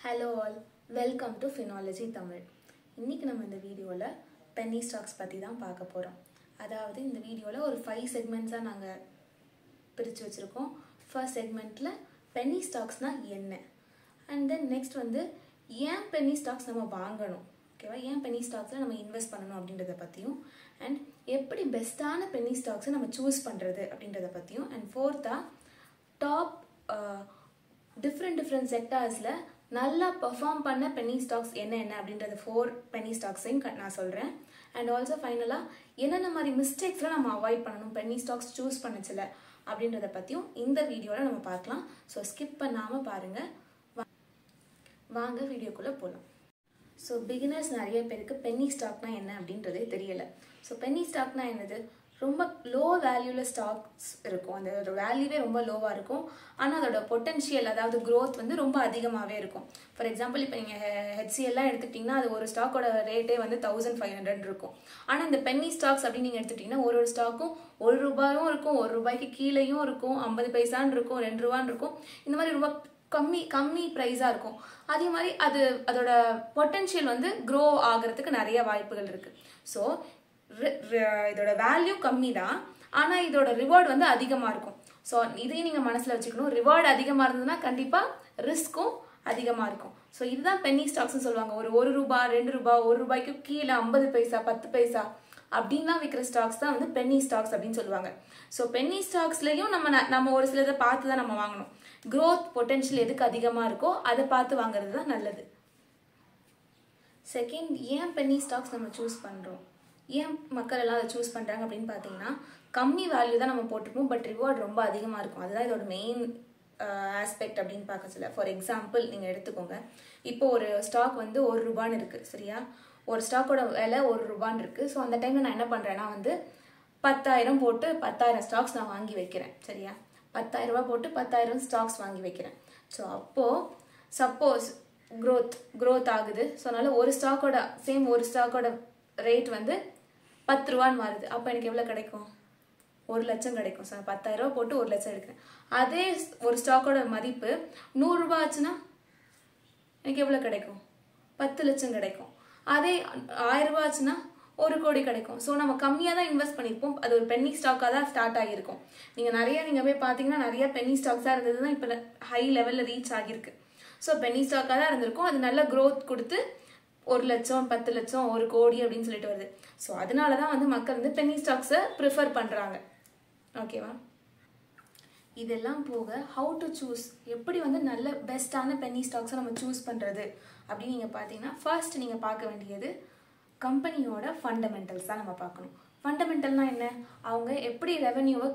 Hello all, welcome to Phenology Tamil. இன்னைக்கு நம்ம இந்த வீடியோல penny stocks பத்தி தான் பார்க்க போறோம். அதாவது இந்த வீடியோல ஒரு 5 செக்மெண்ட்ஸா நாங்க பிரிச்சு வச்சிருக்கோம். ஃபர்ஸ்ட் செக்மெண்ட்ல penny stocks-னா என்ன? And then next வந்து ஏன் penny stocks நம்ம வாங்கணும்? ஓகேவா? ஏன் penny stocks-ல நம்ம இன்வெஸ்ட் பண்ணனும் அப்படின்றத பத்தியும் and எப்படி பெஸ்டான penny stocks-ஐ நம்ம சூஸ் பண்றது அப்படின்றத பத்தியும் and fourth-ஆ டாப் different sectors-ல நல்லா பெர்ஃபார்ம் பண்ண penny stocks என்ன அப்படின்றது 4 penny stocks-ஐயும் நான் சொல்றேன் and also finally என்னென்ன மாதிரி மிஸ்டேக்ஸ்லாம் நம்ம அவாய்ட் பண்ணனும் penny stocks சூஸ் பண்ணச்சல அப்படின்றத பத்தியும் இந்த வீடியோல நம்ம பார்க்கலாம். சோ ஸ்கிப் பண்ணாம பாருங்க. வாங்க வீடியோக்குள்ள போலாம். சோ பிகினர்ஸ் நிறைய பேருக்கு penny stock-னா என்ன அப்படின்றதே தெரியல. சோ penny stock-னா என்னது? ரொம்ப லோ வேல்யூல ஸ்டாக்ஸ் இருக்கும். அதோட வேல்யூவே ரொம்ப லோவா இருக்கும். ஆனா அதோட பொட்டன்ஷியல் அதாவது growth வந்து ரொம்ப அதிகமாவே இருக்கும். ஃபார் எக்ஸாம்பிள் இப்போ நீங்க HCL எல்லாம் எடுத்துக்கிட்டீங்கன்னா அது ஒரு ஸ்டாக்கோட ரேட்டே வந்து 1500 இருக்கும். ஆனா இந்த penny stocks அப்படி நீங்க எடுத்துக்கிட்டீங்கன்னா ஒரு ஸ்டாக்கும் 1 ரூபாயும் இருக்கும், 1 ரூபாய்க்கு கீழேயும் இருக்கும், 50 பைசான்னு இருக்கும், 2 ரூபான்னு இருக்கும். இந்த மாதிரி ரொம்ப கம்மி பிரைஸா இருக்கும். அதே மாதிரி அதோட பொட்டன்ஷியல் வந்து grow ஆகிறதுக்கு நிறைய வாய்ப்புகள் இருக்கு. சோ இதோட வேல்யூ கம்மி தான், ஆனா இதோட ரிவார்ட் வந்து அதிகமா இருக்கும். சோ இதையும் நீங்க மனசுல வச்சுக்கணும். ரிவார்ட் அதிகமா இருந்ததுன்னா கண்டிப்பா ரிஸ்க்கும் அதிகமா இருக்கும். சோ இதுதான் penny stocks சொல்லுவாங்க. ஒரு 1 ரூபாய் 2 ரூபாய் 1 ரூபாய்க்கு கீழே 50 பைசா 10 பைசா அப்படின்னா விற்கிற ஸ்டாக்ஸ் தான் வந்து penny stocks அப்படின்னு சொல்லுவாங்க. சோ penny stocksலயும் நம்ம ஒரு சிலதை பார்த்து தான் நம்ம வாங்கணும். growth potential எதுக்கு அதிகமா இருக்கோ அதை பார்த்து வாங்குறது தான் நல்லது. செகண்ட், ஏன் penny stocks நம்ம சூஸ் பண்றோம்? ஏன் மக்கள் எல்லாம் அதை சூஸ் பண்றாங்க அப்படின்னு பார்த்தீங்கன்னா கம்மி வேல்யூ தான் நம்ம போட்டிருப்போம், பட் ரிவார்ட் ரொம்ப அதிகமா இருக்கும். அதுதான் இதோட மெயின் ஆஸ்பெக்ட் அப்படின்னு பார்க்கல. ஃபார் எக்ஸாம்பிள் நீங்க எடுத்துக்கோங்க, இப்போ ஒரு ஸ்டாக் வந்து 1 ரூபான்னு இருக்கு, சரியா? ஒரு ஸ்டாக்கோட விலை 1 ரூபான்னு இருக்கு. ஸோ அந்த டைம்ல நான் என்ன பண்றேன்னா வந்து 10,000 போட்டு 10,000 ஸ்டாக்ஸ் நான் வாங்கி வைக்கிறேன், சரியா? 10,000 ரூபாய் போட்டு 10,000 ஸ்டாக்ஸ் வாங்கி வைக்கிறேன். ஸோ அப்போ சப்போஸ் growth ஆகுது. ஸோ அதனால ஒரு ஸ்டாக்கோட ரேட் வந்து 10 ரூபான்னு மாறுது. அப்போ எனக்கு எவ்வளவு கிடைக்கும்? 1 லட்சம் கிடைக்கும். 10,000 ரூபாய் போட்டு 1 லட்சம் எடுக்கிறேன். அதே ஒரு ஸ்டாக்கோட மதிப்பு 100 ரூபாய் ஆச்சுன்னா எனக்கு எவ்வளவு கிடைக்கும்? 10 லட்சம் கிடைக்கும். அதே 1000 ரூபாய் ஆச்சுன்னா 1 கோடி கிடைக்கும். ஸோ நம்ம கம்மியா தான் இன்வெஸ்ட் பண்ணிருப்போம். அது ஒரு penny stock-ஆ தான் ஸ்டார்ட் ஆகியிருக்கும். நீங்க போய் பாத்தீங்கன்னா நிறைய penny stocks-ஆ இருந்ததுதான் இப்ப ஹை லெவல்ல ரீச் ஆகிருக்கு. ஸோ penny stock-ஆ தான் இருந்திருக்கும். அது நல்ல growth கொடுத்து 1 லட்சம் 10 லட்சம் 1 கோடி அப்படின்னு சொல்லிட்டு வருது. ஸோ அதனாலதான் வந்து மக்கள் வந்து penny stocks-அ ப்ரிஃபர் பண்றாங்க. ஓகேவா? இதெல்லாம் போக ஹவு டு சூஸ், எப்படி வந்து நல்ல பெஸ்டான penny stocks-அ நம்ம சூஸ் பண்றது அப்படின்னு நீங்க பாத்தீங்கன்னா ஃபர்ஸ்ட் நீங்க பார்க்க வேண்டியது கம்பெனியோட ஃபண்டமெண்டல்ஸ் தான் நம்ம பார்க்கணும். ஃபண்டமெண்டல்னா என்ன? அவங்க எப்படி ரெவென்யூவை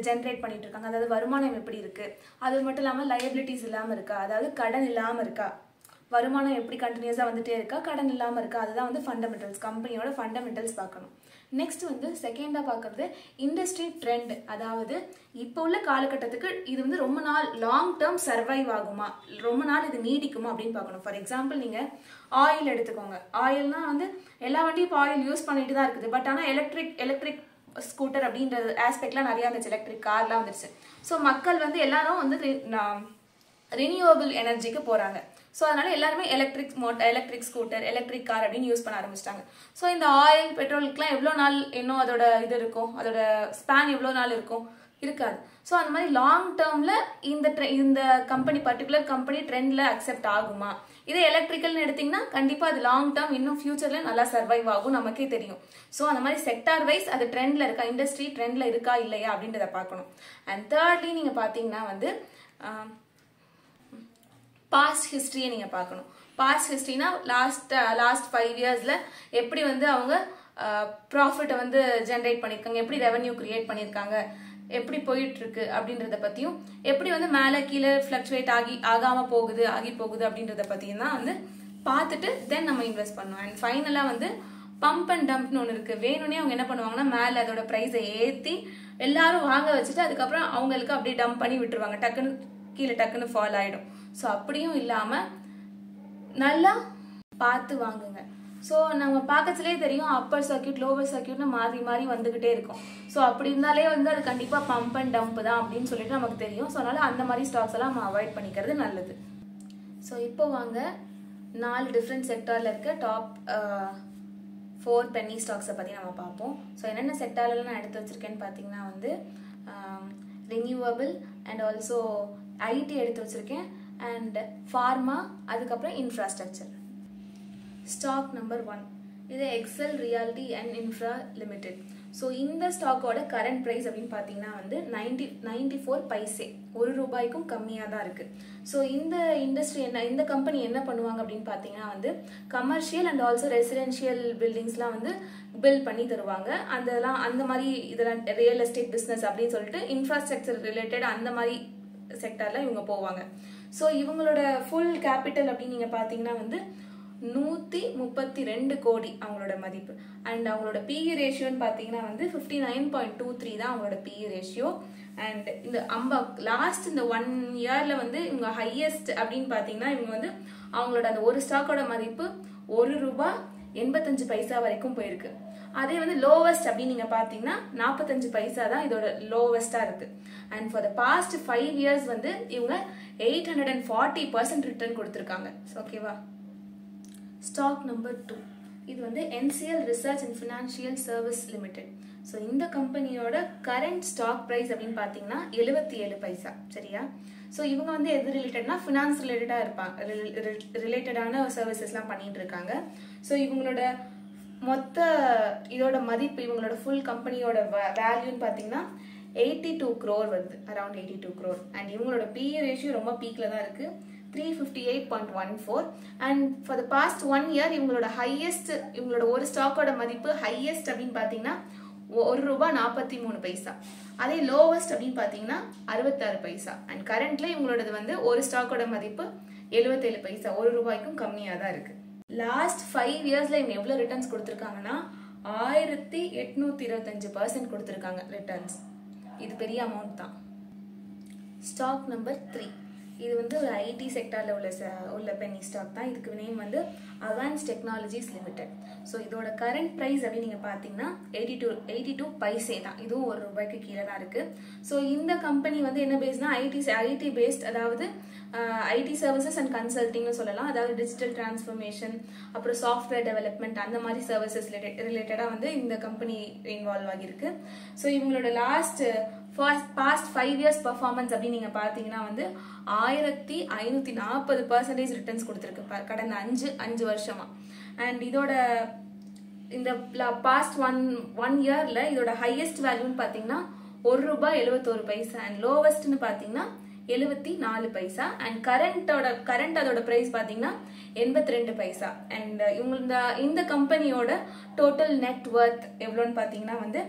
ஜென்ரேட் பண்ணிட்டு இருக்காங்க, அதாவது வருமானம் எப்படி இருக்கு, அது மட்டும் இல்லாம லயபிலிட்டிஸ் இல்லாம இருக்கா, அதாவது கடன் இல்லாம இருக்கா, வருமானம் எப்படி கண்டினியூஸா வந்துட்டே இருக்கா, கடன் இல்லாம இருக்கா, அதுதான் வந்து ஃபண்டமெண்டல்ஸ். கம்பெனியோட ஃபண்டமெண்டல்ஸ் பார்க்கணும். நெக்ஸ்ட் வந்து செகண்டா பார்க்கறது இண்டஸ்ட்ரி ட்ரெண்ட். அதாவது இப்போ உள்ள காலகட்டத்துக்கு இது வந்து ரொம்ப நாள் லாங் டேர்ம் சர்வைவ் ஆகுமா, ரொம்ப நாள் இது நீடிக்குமா அப்படின்னு பார்க்கணும். ஃபார் எக்ஸாம்பிள் நீங்க ஆயில் எடுத்துக்கோங்க. ஆயில்னா வந்து எல்லா வண்டியும் இப்போ ஆயில் யூஸ் பண்ணிட்டு தான் இருக்குது. பட் ஆனால் எலக்ட்ரிக் ஸ்கூட்டர் அப்படின்ற ஆஸ்பெக்ட்லாம் நிறைய வந்துச்சு, எலக்ட்ரிக் கார்லாம் வந்துருச்சு. ஸோ மக்கள் வந்து எல்லாரும் வந்து ரினியூவபிள் எனர்ஜிக்கு போறாங்க. ஸோ அதனால எல்லாருமே எலக்ட்ரிக் ஸ்கூட்டர் எலக்ட்ரிக் கார் அப்படின்னு யூஸ் பண்ண ஆரம்பிச்சிட்டாங்க. ஸோ இந்த ஆயில் பெட்ரோலுக்குலாம் எவ்வளோ நாள் இன்னும் அதோட இது இருக்கும், அதோட ஸ்பேன் எவ்வளோ நாள் இருக்கும்? இருக்காது. ஸோ அந்த மாதிரி லாங் டேர்ம்ல இந்த கம்பெனி பர்டிகுலர் கம்பெனி ட்ரெண்ட்ல அக்செப்ட் ஆகுமா? இதே எலக்ட்ரிக்கல்னு எடுத்தீங்கன்னா கண்டிப்பா அது லாங் டேர்ம் இன்னும் ஃபியூச்சர்ல நல்லா சர்வைவ் ஆகும், நமக்கே தெரியும். ஸோ அந்த மாதிரி செக்டார் வைஸ் அது ட்ரெண்ட்ல இருக்கா, இண்டஸ்ட்ரி ட்ரெண்ட்ல இருக்கா இல்லையா அப்படின்றத பார்க்கணும். அண்ட் தேர்ட்லி நீங்க பாத்தீங்கன்னா வந்து பாஸ்ட் ஹிஸ்டரியை நீங்க பார்க்கணும். பாஸ்ட் ஹிஸ்டரினா லாஸ்ட் 5 இயர்ஸ்ல எப்படி வந்து அவங்க ப்ராஃபிட்டை வந்து ஜென்ரேட் பண்ணிருக்காங்க, எப்படி ரெவென்யூ கிரியேட் பண்ணிருக்காங்க, எப்படி போயிட்டு இருக்கு அப்படின்றத பத்தியும், எப்படி வந்து மேலே கீழே ஃபிளக்சுவேட் ஆகாம போகுது அப்படின்றத பத்தியும் தான் வந்து பார்த்துட்டு தென் நம்ம இன்வெஸ்ட் பண்ணணும். அண்ட் ஃபைனலா வந்து பம்ப் அண்ட் டம்ப்னு ஒன்று இருக்கு. வேணும்னே அவங்க என்ன பண்ணுவாங்கன்னா மேலே அதோட ப்ரைஸை ஏற்றி எல்லாரும் வாங்க வச்சுட்டு அதுக்கப்புறம் அவங்களுக்கு அப்படியே டம்ப் பண்ணி விட்டுருவாங்க, டக்குன்னு ஃபால் ஆயிடும். ஸோ அப்படியும் இல்லாம நல்லா பார்த்து வாங்குங்க. ஸோ நம்ம பார்க்கறதுலே தெரியும் அப்பர் சர்க்கியூட் லோவர் சர்க்கியூட்னு மாறி வந்துகிட்டே இருக்கும். ஸோ அப்படி இருந்தாலே வந்து அது கண்டிப்பா பம்ப் அண்ட் டம்ப் தான் அப்படின்னு சொல்லிட்டு நமக்கு தெரியும். ஸோ அதனால அந்த மாதிரி ஸ்டாக்ஸ் எல்லாம் நம்ம அவாய்ட் பண்ணிக்கிறது நல்லது. ஸோ இப்போ வாங்க 4 டிஃப்ரெண்ட் செக்டாரில் இருக்க டாப் 4 பென்னி ஸ்டாக்ஸை பற்றி நம்ம பார்ப்போம். ஸோ என்னென்ன செக்டார்லாம் நான் எடுத்து வச்சுருக்கேன்னு பார்த்தீங்கன்னா வந்து ரினியூவபிள் அண்ட் ஆல்சோ ஐடி எடுத்து வச்சுருக்கேன் அண்ட் ஃபார்மா, அதுக்கப்புறம் இன்ஃப்ராஸ்ட்ரக்சர். ஸ்டாக் நம்பர் 1 இது Excel realty and infra limited. So இந்த ஸ்டாக்கோட கரண்ட் ப்ரைஸ் அப்படின்னு பார்த்தீங்கன்னா வந்து 94 பைசே, ₹1 கம்மியாக தான் இருக்குது. ஸோ இந்த இண்டஸ்ட்ரி இந்த கம்பெனி என்ன பண்ணுவாங்க அப்படின்னு பார்த்தீங்கன்னா வந்து கமர்ஷியல் அண்ட் ஆல்சோ ரெசிடென்ஷியல் பில்டிங்ஸ்லாம் வந்து பில்ட் பண்ணி தருவாங்க. அந்த மாதிரி இதெல்லாம் ரியல் எஸ்டேட் பிஸ்னஸ் அப்படின்னு சொல்லிட்டு இன்ஃப்ராஸ்ட்ரக்சர் ரிலேட்டட் அந்த மாதிரி செக்டரில் இவங்க போவாங்க. ஸோ இவங்களோட ஃபுல் கேபிட்டல் அப்படின்னு நீங்கள் பார்த்தீங்கன்னா வந்து 132 கோடி அவங்களோட மதிப்பு. அண்ட் அவங்களோட பிஇ ரேஷியோன்னு பார்த்தீங்கன்னா வந்து 59.23 தான் அவங்களோட பிஇ ரேஷியோ. அண்ட் இந்த லாஸ்ட் இந்த 1 இயர்ல வந்து இவங்க ஹையஸ்ட் அப்படின்னு பார்த்தீங்கன்னா இவங்க வந்து அவங்களோட அந்த ஒரு ஸ்டாக்கோட மதிப்பு ₹1.85 வரைக்கும் போயிருக்கு. அதே வந்து லோவஸ்ட் அப்படின்னு நீங்க பாத்தீங்கன்னா 45 பைசா தான் இதோட லோவஸ்டா இருக்கு. And for the past 5 years வந்து இவங்க 840% ரிட்டர்ன் கொடுத்துருக்காங்க. ஓகேவா? ஸ்டாக் நம்பர் 2 இது வந்து NCL research and financial service limited. So இந்த கம்பெனியோட கரண்ட் ஸ்டாக் ப்ரைஸ் அப்படின்னு பார்த்தீங்கன்னா 77 பைசா. சரியா? ஸோ இவங்க வந்து எது ரிலேட்டட்னா ஃபினான்ஸ் ரிலேட்டடான சர்வீசஸ்லாம் பண்ணிட்டு இருக்காங்க. ஸோ இவங்களோட மொத்த இதோட மதிப்பு, இவங்களோட ஃபுல் கம்பெனியோட வேல்யூன்னு பார்த்தீங்கன்னா 82 crore வருது, அரௌண்ட் 82 crore. அண்ட் இவங்களோட பிஇ ரேஷியோ ரொம்ப பீக்ல தான் இருக்கு, 358.14. And for the past 1 year இவங்களோட ஹையஸ்ட், இவங்களோட ஒரு ஸ்டாக்கோட மதிப்பு ஹையஸ்ட் அப்படின்னு பார்த்தீங்கன்னா ₹1.43. அதே லோவஸ்ட் அப்படின்னு பார்த்தீங்கன்னா 66 பைசா. அண்ட் கரண்ட்ல இவங்களோடது வந்து ஒரு ஸ்டாக்கோட மதிப்பு 77 பைசா, ₹1 கம்மியாக தான் இருக்கு. லாஸ்ட் 5 இயர்ஸ்ல இவங்க எவ்வளவு ரிட்டர்ன்ஸ் கொடுத்துருக்காங்கன்னா 1825% கொடுத்துருக்காங்க ரிட்டர்ன்ஸ். இது பெரிய அமௌண்ட் தான். ஸ்டாக் நம்பர் 3 இது வந்து ஒரு ஐடி செக்டார்ல உள்ள பென்னி ஸ்டாக் தான். இதுக்கு நேம் வந்து அவான்ஸ் டெக்னாலஜிஸ் லிமிடெட். ஸோ இதோட கரண்ட் ப்ரைஸ் அப்படின்னு நீங்க பாத்தீங்கன்னா 82 பைசே தான். இதுவும் ₹1 கீழே தான் இருக்கு. ஸோ இந்த கம்பெனி வந்து என்ன பேஸ்னா ஐடி பேஸ்ட், அதாவது ஐடி சர்வீசஸ் அண்ட் கன்சல்டிங்னு சொல்லலாம். அதாவது டிஜிட்டல் டிரான்ஸ்ஃபர்மேஷன், அப்புறம் சாஃப்ட்வேர் டெவலப்மெண்ட், அந்த மாதிரி சர்வீசஸ் ரிலேட்டடா வந்து இந்த கம்பெனி இன்வால்வ் ஆகிருக்கு. ஸோ இவங்களோட பாஸ்ட் 5 இயர்ஸ் பர்ஃபார்மன்ஸ் அப்படின்னு நீங்க பாத்தீங்கன்னா வந்து 1540% ரிட்டர்ன்ஸ் கொடுத்துருக்கு கடந்த 5 வருஷமா. அண்ட் இதோட இந்த பாஸ்ட் ஒன் இயர்ல இதோட ஹையஸ்ட் வேல்யூன்னு பாத்தீங்கன்னா ₹1.71 அண்ட் லோவஸ்ட்னு பாத்தீங்கன்னா 74 பைசா. அண்ட் கரண்ட் அதோட பிரைஸ் பாத்தீங்கன்னா 82 பைசா. அண்ட் இந்த கம்பெனியோட டோட்டல் நெட் வர்த் எவ்வளோன்னு பாத்தீங்கன்னா வந்து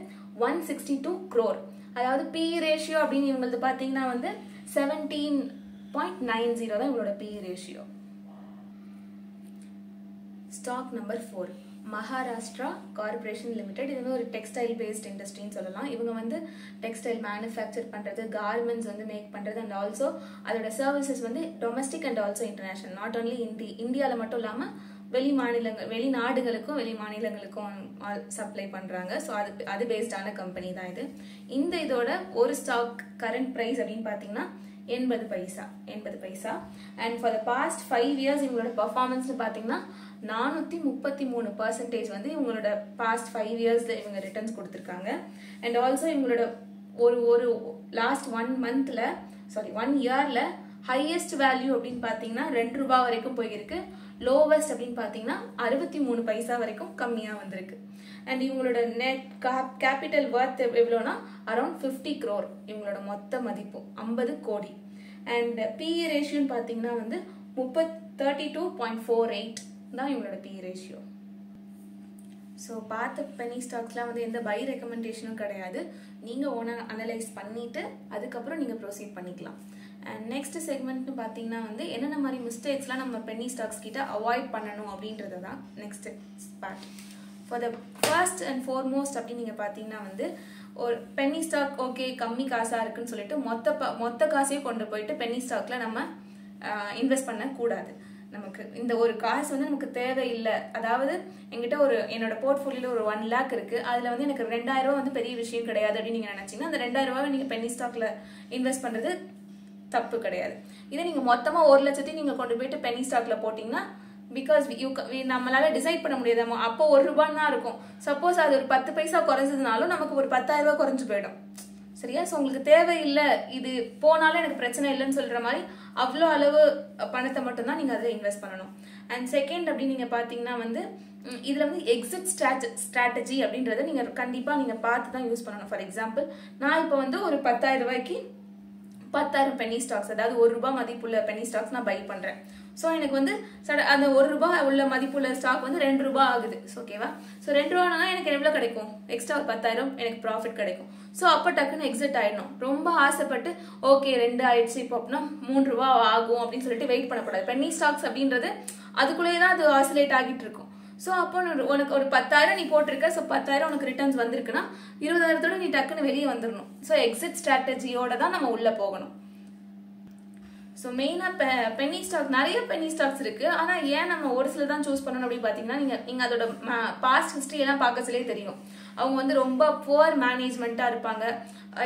162 crore. அதாவது பிஇ ரேஷியோ அப்படின்னு இவங்களுக்கு பாத்தீங்கன்னா வந்து 17.90 தான் இவங்களோட PE ratio. Stock number 4 Maharashtra corporation limited. இது வந்து ஒரு டெக்ஸ்டைல் பேஸ்ட் இண்டஸ்ட்ரின்னு சொல்லலாம். இவங்க வந்து டெக்ஸ்டைல் மேனுஃபேக்சர் பண்றது, கார்மெண்ட்ஸ் வந்து மேக் பண்றது அண்ட் ஆல்சோ அதோட சர்வீசஸ் வந்து domestic and also international. Not only இந்தியாவில் மட்டும் இல்லாமல் வெளிநாடுகளுக்கும் வெளி மாநிலங்களுக்கும் சப்ளை பண்றாங்க. ஸோ அது பேஸ்டான கம்பெனி தான் இது. இதோட ஒரு ஸ்டாக் கரண்ட் பிரைஸ் அப்படின்னு பார்த்தீங்கன்னா 80 paisa. And for the past 5 years இவங்களோட பர்ஃபார்மன்ஸ் பார்த்தீங்கன்னா 433% வந்து இவங்களோட பாஸ்ட் 5 இயர்ஸ்ல இவங்க ரிட்டர்ன்ஸ் கொடுத்துருக்காங்க. அண்ட் ஆல்சோ இவங்களோட ஒரு லாஸ்ட் 1 இயர்ல ஹையஸ்ட் வேல்யூ அப்படின்னு பார்த்தீங்கன்னா ₹2 வரைக்கும் போயிருக்கு. லோவஸ்ட் அப்படின்னு பார்த்தீங்கன்னா 63 பைசா வரைக்கும் கம்மியா வந்திருக்கு. அண்ட் இவங்களோட நெட் கேபிட்டல் வர்த் எவ்வளோனா அரௌண்ட் 50 crore. இவங்களோட மொத்த மதிப்பு 50 கோடி. அண்ட் பிஇ ரேஷியோன்னு பார்த்தீங்கன்னா வந்து 32.48 தான் இவங்களோட பிஇ ரேஷியோ. ஸோ பார்த்த பென்னி ஸ்டாக்ஸ்லாம் வந்து எந்த பை ரெக்கமெண்டேஷனும் கிடையாது. நீங்கள் ஓனாக அனலைஸ் பண்ணிட்டு அதுக்கப்புறம் நீங்கள் ப்ரொசீட் பண்ணிக்கலாம். அண்ட் நெக்ஸ்ட் செக்மெண்ட்னு பார்த்தீங்கன்னா வந்து என்னென்ன மாதிரி மிஸ்டேக்ஸ்லாம் நம்ம பென்னி ஸ்டாக்ஸ் கிட்ட அவாய்ட் பண்ணணும் அப்படின்றது தான் next part. For the first and foremost அப்படின்னு நீங்கள் பார்த்தீங்கன்னா வந்து ஒரு பென்னி ஸ்டாக் ஓகே கம்மி காசாக இருக்குன்னு சொல்லிட்டு மொத்த காசையும் கொண்டு போயிட்டு பென்னி ஸ்டாக்ல நம்ம இன்வெஸ்ட் பண்ணக்கூடாது. நமக்கு இந்த ஒரு காசு வந்து நமக்கு தேவையில்லை. அதாவது என்கிட்ட என்னோட போர்ட்ஃபோலியோல ஒரு 1 lakh இருக்கு, அதுல வந்து எனக்கு 2000 ரூபாய் வந்து பெரிய விஷயம் கிடையாது அப்படின்னு நீங்க நினைச்சீங்கன்னா அந்த 2000 ரூபாய் நீங்க பென்னி ஸ்டாக்ல இன்வெஸ்ட் பண்றது தப்பு கிடையாது. இதே நீங்கள் மொத்தமாக 1 லட்சத்தையும் நீங்கள் கொண்டு போயிட்டு பெனி ஸ்டாக்ல போட்டிங்கன்னா பிகாஸ் நம்மளால டிசைட் பண்ண முடியாது. அப்போ 1 ரூபான்னு தான் இருக்கும். சப்போஸ் அது ஒரு 10 பைசா குறைஞ்சதுனாலும் நமக்கு ஒரு 10,000 ரூபாய் குறைஞ்சு போயிடும். சரியா? ஸோ உங்களுக்கு தேவையில்லை, இது போனாலும் எனக்கு பிரச்சனை இல்லைன்னு சொல்கிற மாதிரி அவ்வளோ அளவு பணத்தை மட்டும்தான் நீங்கள் அதில் இன்வெஸ்ட் பண்ணணும். அண்ட் செகண்ட் அப்படின்னு நீங்கள் பார்த்தீங்கன்னா வந்து இதில் வந்து எக்ஸிட் ஸ்ட்ராட்டஜி அப்படின்றத நீங்கள் கண்டிப்பாக நீங்கள் பார்த்து தான் யூஸ் பண்ணணும். ஃபார் எக்ஸாம்பிள், நான் இப்போ வந்து ஒரு 10,000 ரூபாய்க்கு 10,000 பெனி ஸ்டாக்ஸ், அதாவது 1 ரூபாய் மதிப்புள்ள பெனி ஸ்டாக்ஸ் நான் பை பண்ணுறேன். ஸோ எனக்கு வந்து அந்த 1 ரூபாய் உள்ள மதிப்புள்ள ஸ்டாக் வந்து 2 ரூபாய் ஆகுது. ஓகேவா? ஸோ 2 ரூபாய்னா எனக்கு எவ்வளோ கிடைக்கும்? எக்ஸ்ட்ரா 10,000 எனக்கு ப்ராஃபிட் கிடைக்கும். ஸோ அப்போ டக்குன்னு எக்ஸிட் ஆயிடணும். ரொம்ப ஆசைப்பட்டு ஓகே 2 ஆயிடுச்சு இப்போ அப்படின்னா 3 ரூபாய் ஆகும் அப்படின்னு சொல்லிட்டு வெயிட் பண்ணக்கூடாது. பென்னி ஸ்டாக்ஸ் அப்படின்றது அதுக்குள்ளேயே தான் அது ஆசிலேட் ஆகிட்டு இருக்கும். ஸோ அப்போ உனக்கு ஒரு 10,000 நீ போட்டிருக்க, ஸோ 10,000 உனக்கு ரிட்டர்ன்ஸ் வந்திருக்குன்னா 20,000 நீ டக்குன்னு வெளியே வந்துடணும். ஸோ எக்ஸிட் ஸ்ட்ராட்டஜியோட தான் நம்ம உள்ள போகணும். ஸோ மெயினாக பென்னி ஸ்டாக் நிறைய பென்னி ஸ்டாக்ஸ் இருக்குது. ஆனால் ஏன் நம்ம ஒரு சில தான் சூஸ் பண்ணணும் அப்படின்னு பார்த்தீங்கன்னா, நீங்கள் அதோட பாஸ்ட் ஹிஸ்ட்ரி எல்லாம் பார்க்கறதுலே தெரியும். அவங்க வந்து ரொம்ப புவர் மேனேஜ்மெண்ட்டாக இருப்பாங்க,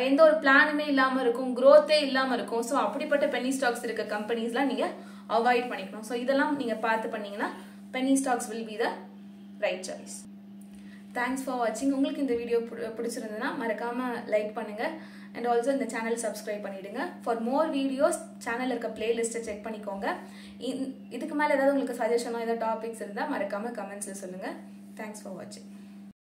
எந்த ஒரு பிளானுமே இல்லாமல் இருக்கும், க்ரோத்தே இல்லாமல் இருக்கும். ஸோ அப்படிப்பட்ட பென்னி ஸ்டாக்ஸ் இருக்க கம்பெனிஸ்லாம் நீங்கள் அவாய்ட் பண்ணிக்கணும். ஸோ இதெல்லாம் நீங்கள் பார்த்து பண்ணிங்கன்னா Penney stocks will be the right choice. Thanks for வாட்சிங். உங்களுக்கு இந்த வீடியோ பிடிச்சிருந்ததுன்னா மறக்காமல் லைக் பண்ணுங்கள். அண்ட் ஆல்சோ இந்த சேனல் சப்ஸ்கிரைப் பண்ணிவிடுங்க. ஃபார் மோர் வீடியோஸ் சேனலில் இருக்க பிளேலிஸ்ட்டை செக் பண்ணிக்கோங்க. இதுக்கு மேலே ஏதாவது உங்களுக்கு சஜஷனோ ஏதாவது டாபிக்ஸ் இருந்தால் மறக்காமல் கமெண்ட்ஸில் சொல்லுங்கள். தேங்க்ஸ் ஃபார் வாட்சிங்.